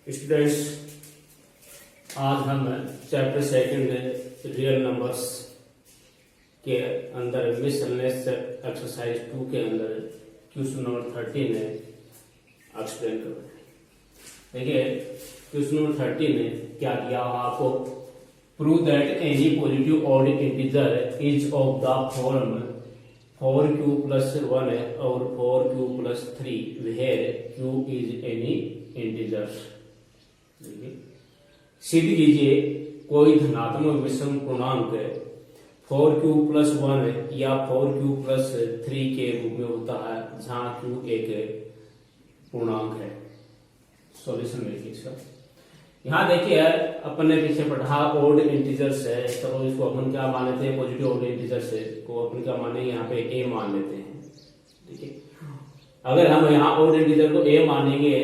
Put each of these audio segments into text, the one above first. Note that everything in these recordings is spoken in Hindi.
स्टूडेंट्स, आज हम चैप्टर सेकंड रियल नंबर्स के अंदर मिसलेनियस एक्सरसाइज 2 के अंदर क्वेश्चन नंबर 13 है एक्सप्लेन कर रहे हैं। देखिए क्वेश्चन नंबर 13 ने क्या किया, आपको prove that any positive odd integer is of the form 4q plus 1 और 4q plus 3 where q is any integer। सिद्ध कीजिए कोई धनात्मक विषम पूर्णांक 4q plus 1 या 4q plus 3 के रूप में होता है जहां q एक पूर्णांक है। सॉल्यूशन देखिए इसका। यहाँ देखिए अपन ने पीछे पढ़ा ओड इंटीजर्स है, तो इसको अपन क्या मान लेते हैं, पॉजिटिव ओड इंटीजर्स है को अपन क्या मानेंगे, यहाँ पे a मान लेते हैं। ठीक है, अगर हम यहाँ ओड इंटीजर को a मानेंगे,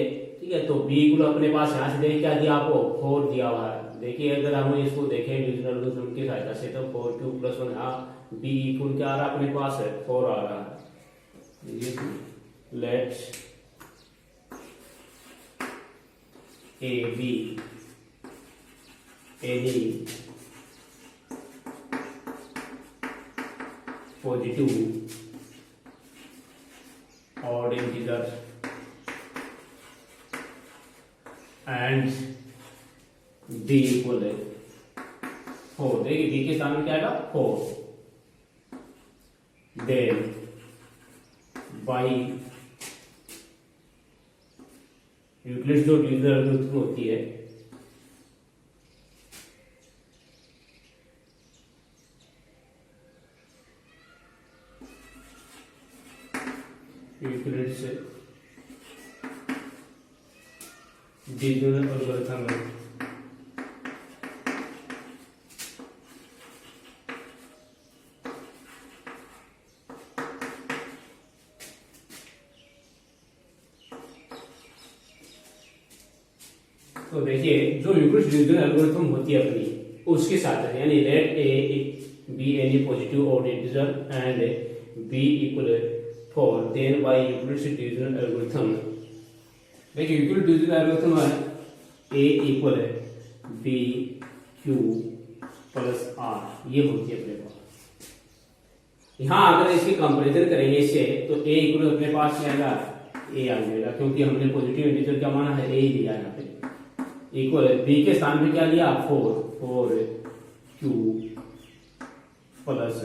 ठीक है, तो b को अपने पास यहाँ से देखिए क्या दिया, आपको 4 दिया हुआ है। देखिए अगर हम इसको देखें डिविजनल रूल की सहायता से तो 4q plus 1 यहाँ b इक्वल क्या आ रहा है, अपने पास है 4 आ रहा है। Let a b any positive odd integer and b equal है 4। देखिए b के सामने क्या आएगा 4, देन बाई यूक्लिड जो डिविजन एल्गोरिथम होती है यूक्लिड से डिविजन एल्गोरिथम है तो देखिए जो यूक्लिड डिविजन एल्गोरिथम होती है अपनी उसके साथ है, यानी let a be any positive odd integer and b equal 4 then by Euclid division algorithm. देखिए यूक्लिड डिविजन एल्गोरिथम है a equal b q plus r, ये होती है अपने पास। यहाँ अगर इसकी कंपैरिजन करेंगे इससे तो a इक्वल अपने पास क्या आएगा, a आ जाएगा, क्योंकि हमने पॉजिटिव इंटीजर क्या माना है, a ही दिया यहाँ पे। इक्वल b के स्थान पे क्या लिया 4q प्लस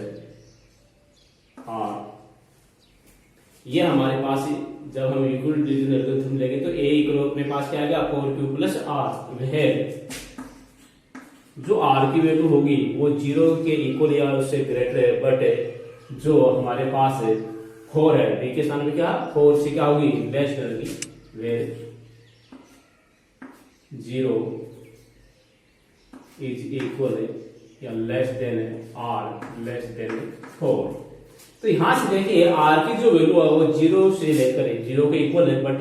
r। ये हमारे पास जब हम यूक्लिड डिविजन एल्गोरिथम लेंगे तो a इक्वल अपने पास क्या आएगा 4q प्लस r, वह जो r की वैल्यू होगी वो 0 के इक्वल या उससे ग्रेटर है, बट जो हमारे पास है 4 है, b के स्थान पे क्या 4 से क्या होगी लेस होगी, वेर 0 इज इक्वल या less than r less than 4। तो यहां से देखिए r की जो वैल्यू है वो 0 से लेकर 0 के इक्वल है, बट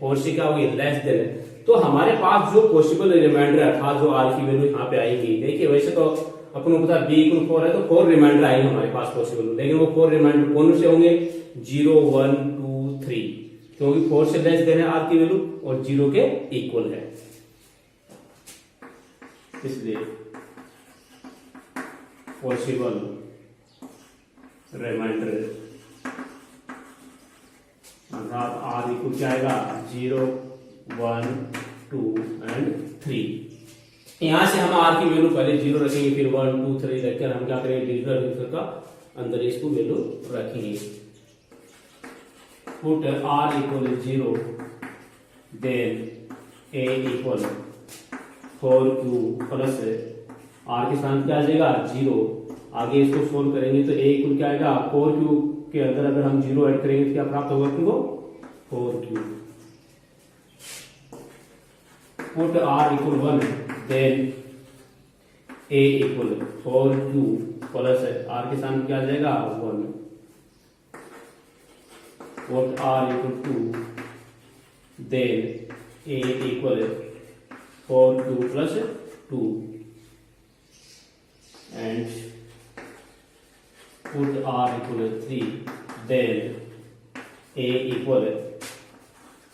4 से क्या होगी लेस देन। तो हमारे पास जो पॉसिबल रिमाइंडर था जो r की वैल्यू यहाँ पे आएगी, देखिए वैसे तो अपन को पता b इक्वल 4 है तो 4 रिमाइंडर आएंगे हमारे पास पॉसिबल, लेकिन वो 4 रिमाइंडर कौन से होंगे 0 1 2 3, क्योंकि 4 से लेस देन है r की वैल्यू और 0 के इक्वल है, इसलिए पॉसिबल रिमाइंडर अर्थात r इक्वल क्या आएगा 0 1 2 एंड 3। यहां से हम r की वैल्यू पहले 0 रखेंगे, फिर 1 2 3 रखकर हम क्या करेंगे डिविजन का अंदर इसको वैल्यू रखेंगे। Put r equal 0 then a equal 4q plus r के स्थान क्या आ जाएगा 0। आगे इसको सोल्व करेंगे तो a इक्वल क्या आएगा 4q के अंदर अगर हम 0 ऐड करेंगे तो क्या प्राप्त होगा तुमको 4q। Put r equal 1 then a equal 4q plus r के स्थान क्या आ जाएगा 1। Put r equal 2 then a equal 4q plus 2 and put r equal 3, then a equal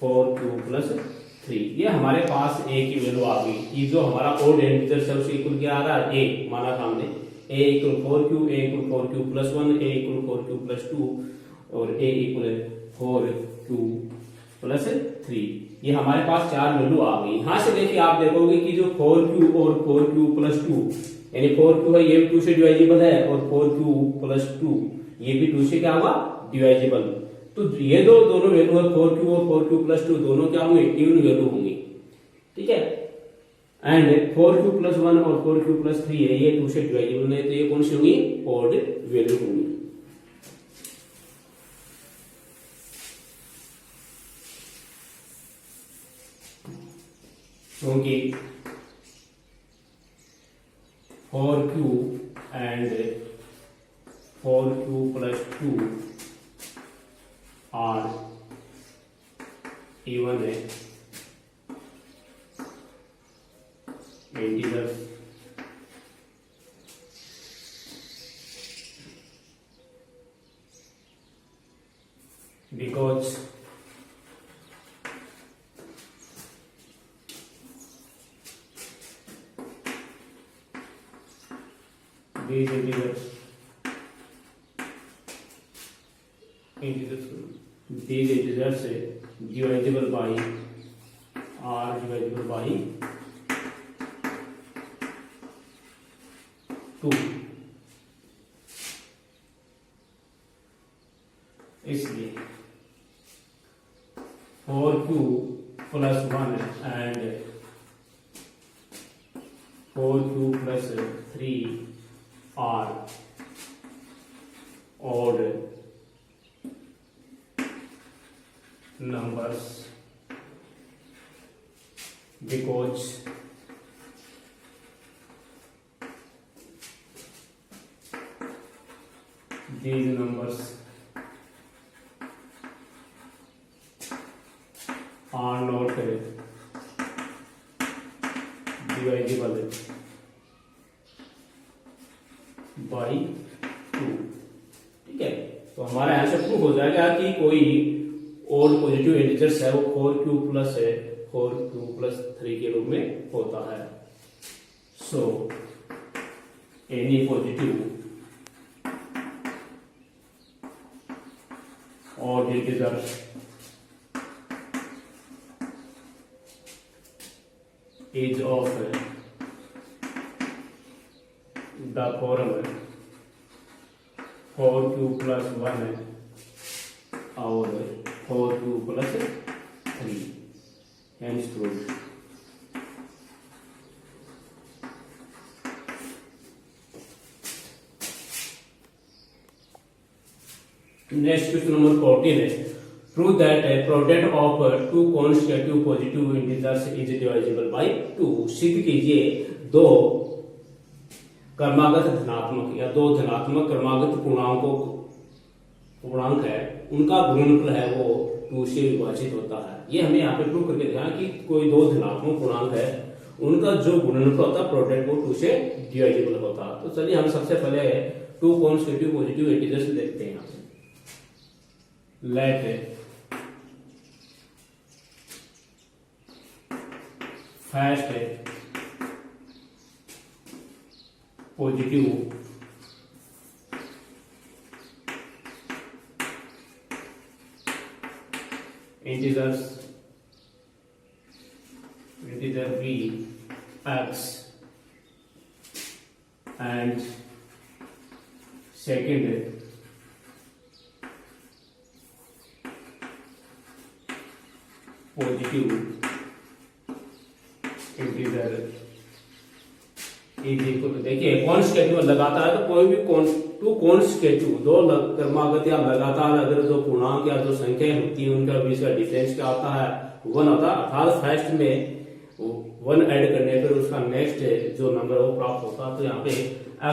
4q plus 3। ये हमारे पास a की वैल्यू आ गई। ये जो हमारा ओड इंटीजर है उसके इक्वल क्या आ रहा है, a माना था हमने, a equal 4q, a equal 4q plus 1, a equal 4q plus 2 और a इक्वल 4q प्लस 3। ये हमारे पास 4 वैल्यू आ गई। यहां से देखिए आप देखोगे कि जो 4q और 4q प्लस 2 यानी 4q है ये भी 2 से डिवाइजेबल है और 4q प्लस 2 ये भी 2 से क्या होगा, डिवाइजेबल। तो ये दोनों वैल्यू है 4q और 4q प्लस 2 दोनों क्या होंगे, इवन वैल्यू होंगे, ठीक है। एंड 4q प्लस 1 और 4q प्लस 3 है ये 2 से डिवाइजेबल नहीं, तो ये कौन सी होंगी, ऑड वैल्यू होंगी। क्योंकि 4q and 4q plus 2 are even है integer, because these integers divisible by are divisible by 2, इसलिए 4q plus 1 and 4q plus 3 are odd numbers because these numbers are not divisible by 2, ठीक है। तो हमारा ऐसा प्रूफ हो जाएगा कि कोई और पॉजिटिव इंटीजर्स है वो 4q प्लस 3 के रूप में होता है। सो एनी पॉजिटिव और integer is of the form 4q plus 1 और 4q plus 3 hence proved। Next question number 14 है, prove that product of two constitutive positive integers is divisible by 2। सिद्ध कीजिए दो क्रमागत धनात्मक या दो धनात्मक क्रमागत पूर्णांक है उनका गुणनफल है वो 2 से विभाजित होता है। ये हमें यहाँ पे प्रूव करके दिखाया कि कोई दो धनात्मक पूर्णांक है उनका जो गुणनफल होता है प्रोडक्ट वो 2 से डिवाइजिबल होता है। तो चलिए हम सबसे पहले टू कॉन्स्टिट्यूटिव पॉजिटिव इंटीजर्स देखते हैं। यहाँ से let first positive integer b x and second positive integer is equal to, देखिए कॉन्स्टिट्यूटिव लगातार है तो कोई भी टू कॉन्स्टिट्यूटिव दो क्रमागत या लगातार अगर जो पूर्णांक या जो संख्या होती है उनका बीच का डिफरेंस क्या होता है, 1 होता है। अर्थात फर्स्ट में 1 ऐड करने पर उसका नेक्स्ट जो नंबर वो प्राप्त होता है। तो यहाँ पे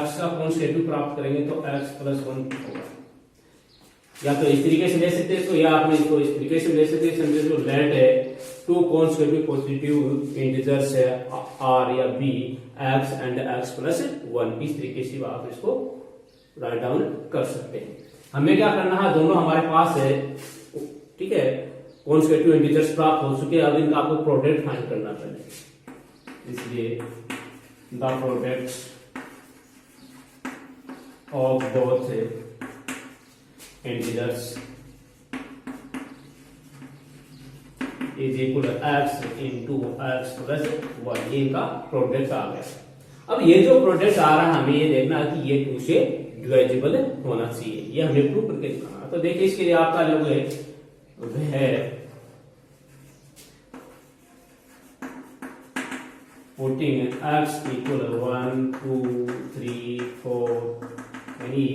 x का कॉन्स्टिट्यूटिव प्राप्त करेंगे तो x प्लस 1 होगा। या तो इस तरीके से ले सकते हैं तो या आपने इसको इस तरीके से ले सकते हैं, समझे जो लेट है टू कॉन्स्टिट्यूटिव पॉजिटिव इंटीजर्स है r या b x and x plus 1, इस तरीके से आप इसको राइट डाउन कर सकते हैं। हमें क्या करना है, दोनों हमारे पास है, ठीक है, कॉन्सेक्यूटिव इंटीजर्स प्राप्त हो चुके हैं, अब इनका आपको प्रोडक्ट फाइंड करना पड़ेगा। इसलिए the product of both integers is equal to x into x plus 1, ये इनका प्रोडक्ट आ गया। अब ये जो प्रोडक्ट आ रहा है हमें ये देखना है कि ये 2 से डिवाइजिबल होना चाहिए, ये हमें प्रूव करके दिखाना। तो देखिए इसके लिए आपका लोगे है पुटिंग x इक्वल 1 2 3 4, यानी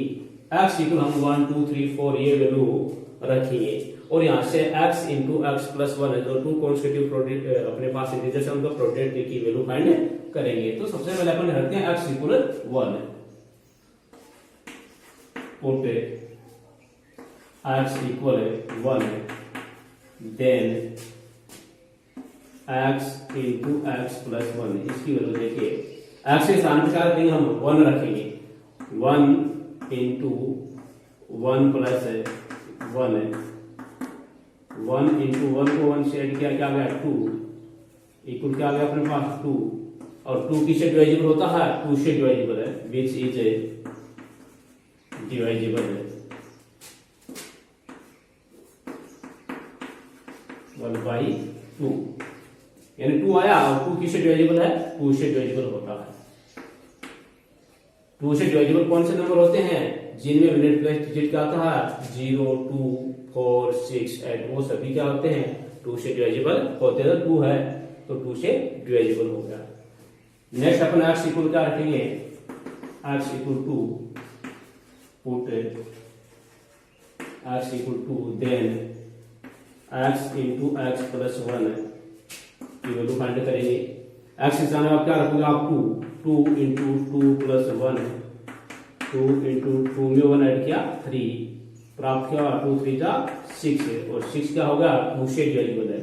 x इक्वल हम 1 2 3 4 ये वैल्यू रखेंगे और यहाँ से x इंटू एक्स प्लस 1 है, जो 2 कॉन्सेक्यूटिव प्रोडक्ट अपने पास इंटीजर से हम तो प्रोडक्ट की वैल्यू फाइंड करेंगे। तो सबसे पहले अपन रखते हैं x equal 1, put x equal 1, then x into x plus 1, इसकी वैल्यू देखिए x के स्थान पर क्या रखेंगे हम 1 रखेंगे, 1 इंटू 1 प्लस 1 है, 1 इंटू 1 को 1 से ऐड किया क्या गया 2 इक्वल क्या गया अपने पास 2, और 2 किससे डिवाइजिबल होता है 2 से डिवाइजिबल है, विच इज डिवाइजिबल है 1/2, यानी 2 आया और 2 किससे डिवाइजिबल है 2 से डिवाइजिबल होता है। 2 से डिवाइजिबल कौन से नंबर होते हैं जिनमें यूनिट प्लेस डिजिट क्या आता है 0 2 4 6 8, वो सभी क्या होते हैं 2 से डिवाइजिबल होते हैं। 2 है तो 2 से डिवाइजिबल हो गया। नेक्स्ट अपन x इक्वल क्या रखेंगे, x equal 2, put x equal 2, then x into x plus 1 की वैल्यू फाइंड करेंगे। x के सामने आप क्या रखोगे आप 2 इंटू 2 प्लस 1, 2 इंटू 2 में 1 ऐड किया 3 प्राप्त किया, 2 3 जा 6 है, और 6 क्या होगा 2 से डिवाइजिबल है,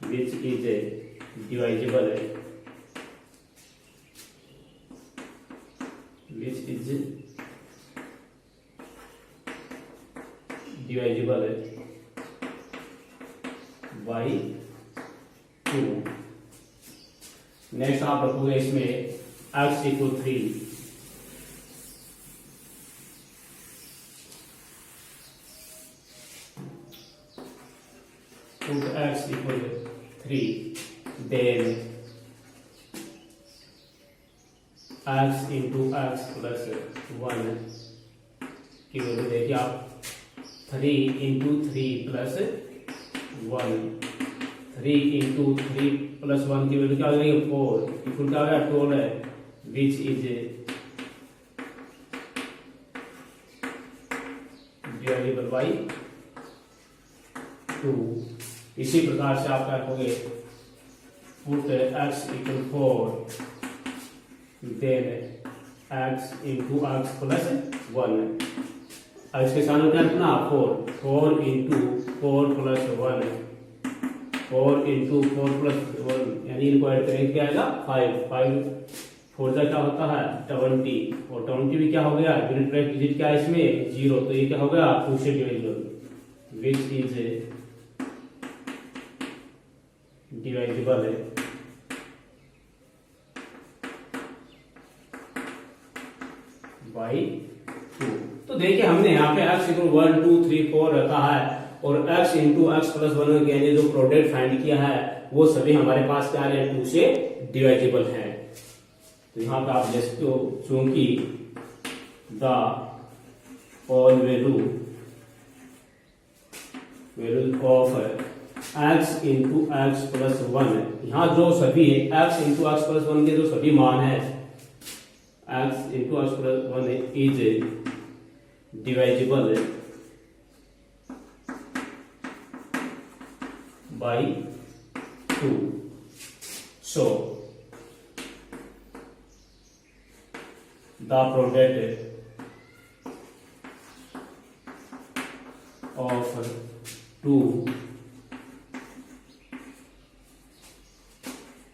विच इज डिवाइजिबल है, विच इज डिवाइजिबल है बाई 2। नेक्स्ट आप रखोगे इसमें x equal 3, put x equal 3, then x into x plus 1 की वैल्यू देखिए आप 3 इंटू 3 प्लस 1, 3 इंटू 3 प्लस 1 की वैल्यू क्या हो गई 4 इक्वल क्या हो गया 12 है, विच इज डिवाइडेबल बाई 2। इसी प्रकार से आप क्या कहोगे put x equal 4, then x into x plus 1, x के सामने क्या कितना 4 इंटू 4 प्लस 1, 4 इंटू 4 प्लस 1, यानी इनको ऐड करेंगे क्या आएगा 5 4 का क्या होता है 20, और 20 भी क्या हो गया यूनिट प्लेस डिजिट क्या है इसमें 0, तो ये क्या हो गया 2 से डिवाइजिबल, विच इज डिवाइजिबल है बाई 2। तो देखिए हमने यहाँ पे x इक्वल 1 2 3 4 रखा है और x इंटू एक्स प्लस 1 यानी जो प्रोडक्ट फाइंड किया है वो सभी हमारे पास क्या है 2 से डिवाइजिबल है। तो यहाँ पे आप देख सकते हो चूंकि the all value of x into x plus 1, यहाँ जो सभी x इंटू एक्स प्लस 1 के जो सभी मान है x into x plus 1 is divisible by 2। So the product of 2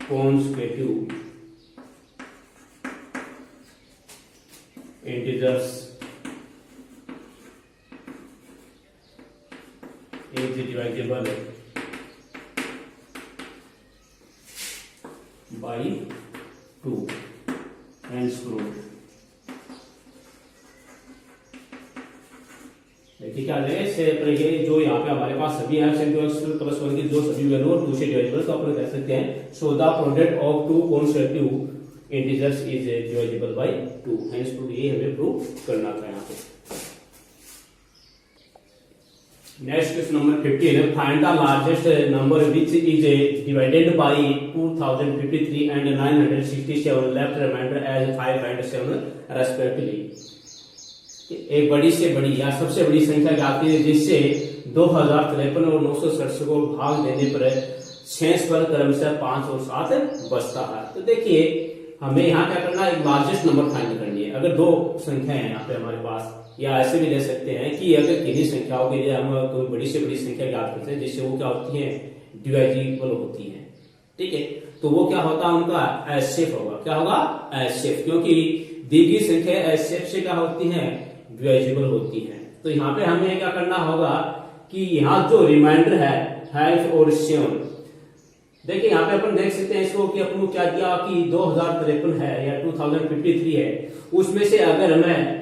consecutive integers is divisible divisible by 2 hence proved. देखिए क्या है इससे ये जो यहाँ पे हमारे पास सभी हैं प्लस 1 की जो सभी वैल्यू और 2 से डिवाइजेबल, तो अपन कह सकते हैं so the product of two consecutive integers is divisible by 2। Hence prove, ये हमें प्रूव करना था यहाँ पे। नेक्स्ट क्वेश्चन नंबर 15 है, find the largest number which is divided by 2053 and 967 left reminder as 5 and 7 respectively. एक बड़ी से बड़ी या सबसे बड़ी संख्या आती है जिससे 2053 और 967 को भाग देने पर शेष पर क्रमशः 5 और 7 बचता है। तो देखिए हमें यहाँ क्या करना है, एक लार्जेस्ट नंबर फाइंड करनी है। अगर दो संख्या है यहाँ पे हमारे पास, या ऐसे भी ले सकते हैं कि अगर किन्हीं संख्याओं के लिए हम कोई बड़ी से बड़ी संख्या ज्ञात करते हैं जिससे वो क्या होती है, डिवाइजिबल होती है। ठीक है, तो वो क्या होता है, उनका एचसीएफ होगा। क्या होगा, एचसीएफ, क्योंकि दी गई संख्या एचसीएफ से क्या होती है, डिवाइजिबल होती है। तो यहाँ पे हमें क्या करना होगा कि यहाँ जो रिमाइंडर है 5 और 7, देखिए यहाँ पे अपन देख सकते हैं इसको कि अपन क्या दिया कि 2053 है या 2053 है, उसमें से अगर मैं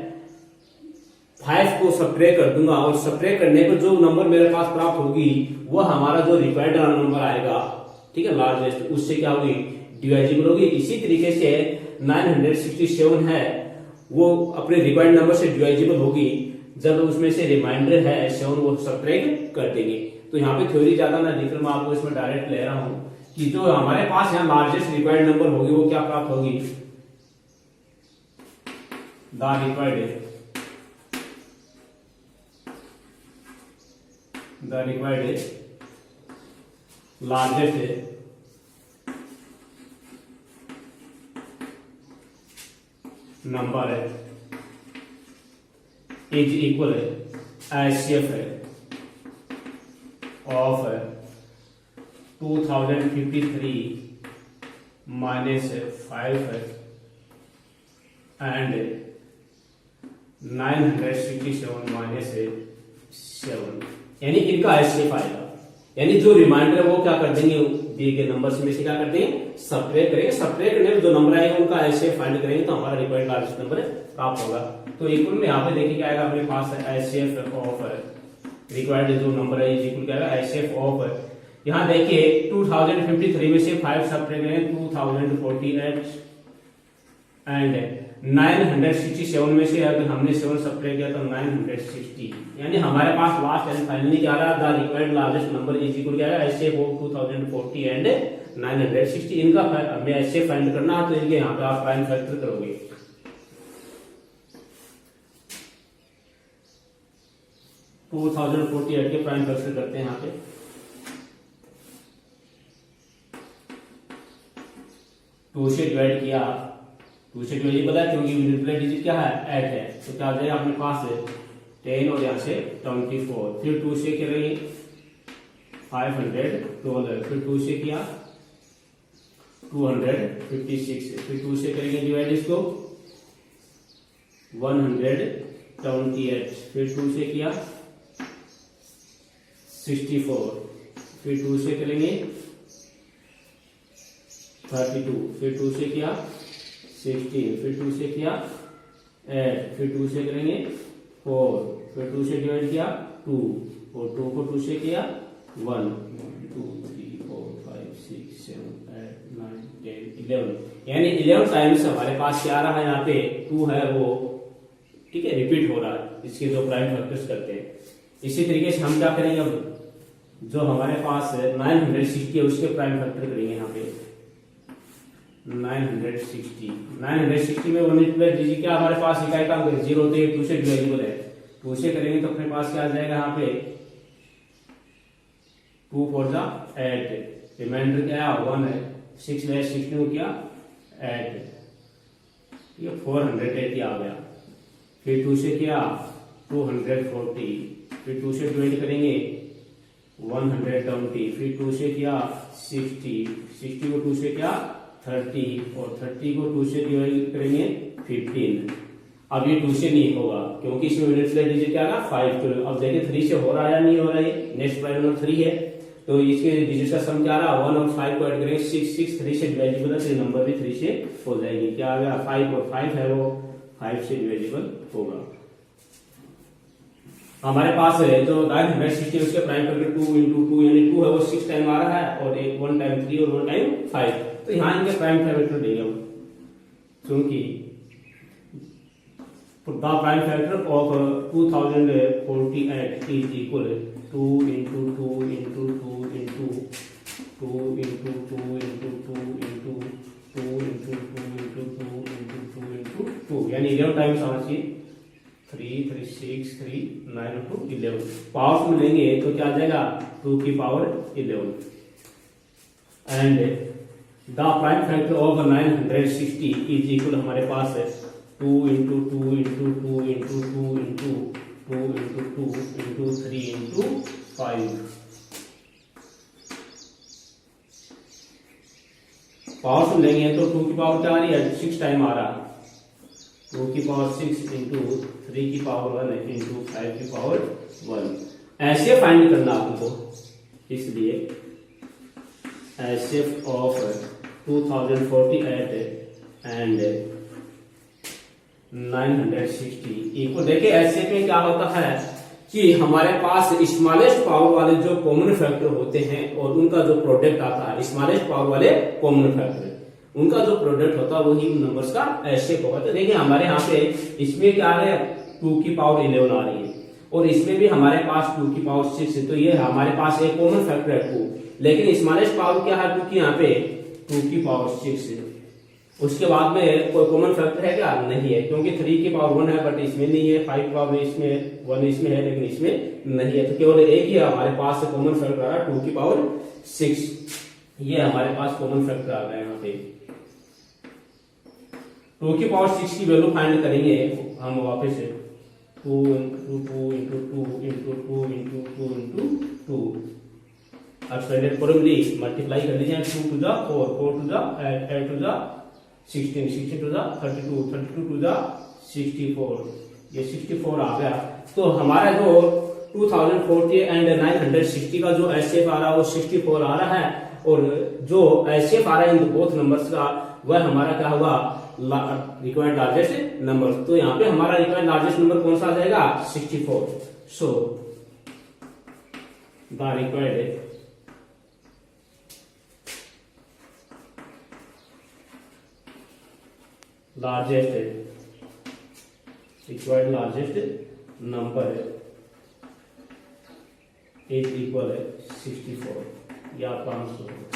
5 को सब्ट्रैक्ट कर दूंगा और सब्ट्रैक्ट करने पर जो नंबर मेरे पास प्राप्त होगी वो हमारा जो रिक्वायर्ड नंबर आएगा, ठीक है, लार्जेस्ट, उससे क्या होगी, डिवाइजिबल होगी। इसी तरीके से 967 है, वो अपने रिक्वायर्ड नंबर से डिवाइजिबल होगी जब उसमें से रिमाइंडर है 7 वो सब्ट्रैक्ट कर देंगे। तो यहाँ पे थ्योरी ज्यादा ना लिख रहा, मैं आपको इसमें डायरेक्ट ले रहा हूं कि जो हमारे पास यहाँ लार्जेस्ट रिक्वायर्ड नंबर होगी वो क्या प्राप्त होगी, द रिक्वायर्ड लार्जेस्ट नंबर है is equal HCF of 2053 minus 5 and 967 minus 7, यानी इनका एचसीएफ आएगा। यानी जो रिमाइंडर है वो क्या कर देंगे, दिए गए नंबर में से क्या कर देंगे, सब्ट्रैक्ट करेंगे। सब्ट्रैक्ट करने में जो नंबर आएगा उनका एचसीएफ फाइंड करेंगे तो हमारा रिक्वायर्ड लार्जेस्ट नंबर प्राप्त होगा। तो इक्वल में यहाँ पे देखिए क्या आएगा, अपने पास एचसीएफ ऑफ रिक्वायर्ड जो नंबर है इक्वल क्या आएगा, एचसीएफ ऑफ, यहाँ देखिए 2053 में से 5 सब्ट्रैक्ट करेंगे 2048 एंड 967 में से अगर हमने 7 सब्ट्रैक्ट किया तो 960, यानी हमारे पास लास्ट एंड फाइनली क्या आ रहा है, the required largest number is equal क्या है, एचसीएफ ऑफ 2040 एंड 960। इनका हमें एचसीएफ फाइंड करना है, तो इनके यहाँ पे आप प्राइम फैक्टर करोगे। टू 2048 के प्राइम फैक्टर करते हैं यहाँ पे, टू से डिवाइड किया, 2 से डिवाइड है क्योंकि मल्टीप्लाई डिजिट क्या है, 8 है, तो क्या आ जाएगा अपने पास 10 और यहाँ से 24, फिर 2 से करेंगे 512, फिर 2 से किया 256, फिर 2 से करेंगे डिवाइड इसको 128, फिर 2 से किया 64, फिर 2 से करेंगे 32, फिर 2 से किया 16, फिर 2 से किया 8, फिर 2 से करेंगे 4, फिर 2 से डिवाइड किया 2 और 2 को 2 से किया 1, 2 3 4 5 6 7 8 9 10 11, यानी 11 टाइम्स हमारे पास क्या आ रहा है, यहाँ पे 2 है वो, ठीक है, रिपीट हो रहा है, इसके जो प्राइम फैक्टर्स करते हैं। इसी तरीके से हम क्या करेंगे, अब जो हमारे पास 960 है उसके प्राइम फैक्टर करेंगे यहाँ पे 960 में मल्टीप्लाई दीजिए, क्या हमारे पास इकाई का 0 होते हैं, 2 से डिवाइजेबल है, 2 से करेंगे तो अपने पास क्या आ जाएगा यहाँ पे 2 4 8, रिमाइंडर क्या है 1 है, 6 में 16 क्या 8, ये 480 आ गया, फिर 2 से किया 240, फिर 2 से डिवाइड करेंगे 120, फिर 2 से किया 60 को 2 से क्या 30 और 30 को 2 से डिवाइड करेंगे 15, अब ये 2 से नहीं होगा क्योंकि इसमें यूनिट प्लेस डिजिट क्या आएगा 5। तो अब देखिए 3 से हो रहा है या नहीं हो रहा है, नेक्स्ट प्राइम नंबर 3 है तो इसके डिजिट का सम क्या आ रहा है 1 और 5 को ऐड करेंगे 6, 6 3 से डिविजिबल है तो नंबर भी 3 से हो जाएगी। क्या आ गया 5 और 5 है वो 5 से डिविजिबल होगा। हमारे पास है जो 960 उसके प्राइम फैक्टर 2 into 2 यानी 2 है वो 6 टाइम आ रहा है और एक 1 टाइम 3 और 1 टाइम 5। तो यहाँ इनके प्राइम फैक्टर देंगे हम क्योंकि the prime factor of 2048 is equal 2 into 2 into 2 into 2 into 2 into 2 into 2 into 2 into 2 into 2 into 2 यानी 11 टाइम्स आना चाहिए। 3 3 6 3 9 into 11 पावर्स में लेंगे तो क्या आ जाएगा 2 की power 11 and the prime factor of 960 is equal हमारे पास है 2 into 2 into 2 into 2 into 2 into 2 into 3 into 5। Powers में लेंगे तो 2 की पावर क्या आ रही है 6 टाइम आ रहा है 2 की पावर 6 इंटू 3 की पावर 1 इंटू 5 की पावर 1 ऐसे फाइंड करना आपको। इसलिए एचसीएफ ऑफ 2048 एंड 960 इक्वल। देखिए एचसीएफ में क्या होता है कि हमारे पास स्मॉलेस्ट पावर वाले जो कॉमन फैक्टर होते हैं और उनका जो प्रोडक्ट आता है स्मॉलेस्ट पावर वाले कॉमन फैक्टर उनका जो प्रोडक्ट होता है वही नंबर्स का एचसीएफ होगा। तो देखिए हमारे यहाँ पे इसमें क्या है 2 की पावर 11 आ रही है और इसमें भी हमारे पास 2 की पावर 6 है तो ये हमारे पास एक कॉमन फैक्टर है 2 लेकिन स्मॉलेस्ट पावर क्या है 2 की यहाँ पे 2 की पावर 6 है। उसके बाद में कोई कॉमन फैक्टर है क्या नहीं है क्योंकि 3 की पावर 1 है बट इसमें नहीं है 5 की पावर इसमें 1 इसमें है लेकिन इसमें नहीं है तो केवल एक ही हमारे पास कॉमन फैक्टर आ रहा है 2 की पावर 6। ये हमारे पास कॉमन फैक्टर आ रहा है यहाँ पे 2 की पावर 6 की वैल्यू फाइंड करेंगे हम वापस से 2 into 2 into 2 into 2 into 2 into 2 अब स्टैंडर्ड फॉर्मूले मल्टीप्लाई कर लीजिए 2 to the 4 4 to the 8 to the 16 16 to the 32 32 to the 64 ये 64 आ गया। तो हमारा जो 2040 एंड 960 का जो एचसीएफ आ रहा है वो 64 आ रहा है और जो एचसीएफ आ रहा है इन बोथ नंबर्स का वह हमारा क्या होगा रिक्वायर्ड लार्जेस्ट नंबर। तो यहाँ पे हमारा रिक्वायर्ड लार्जेस्ट नंबर कौन सा आ जाएगा 64। So the required largest number is equal 64 या आपका आंसर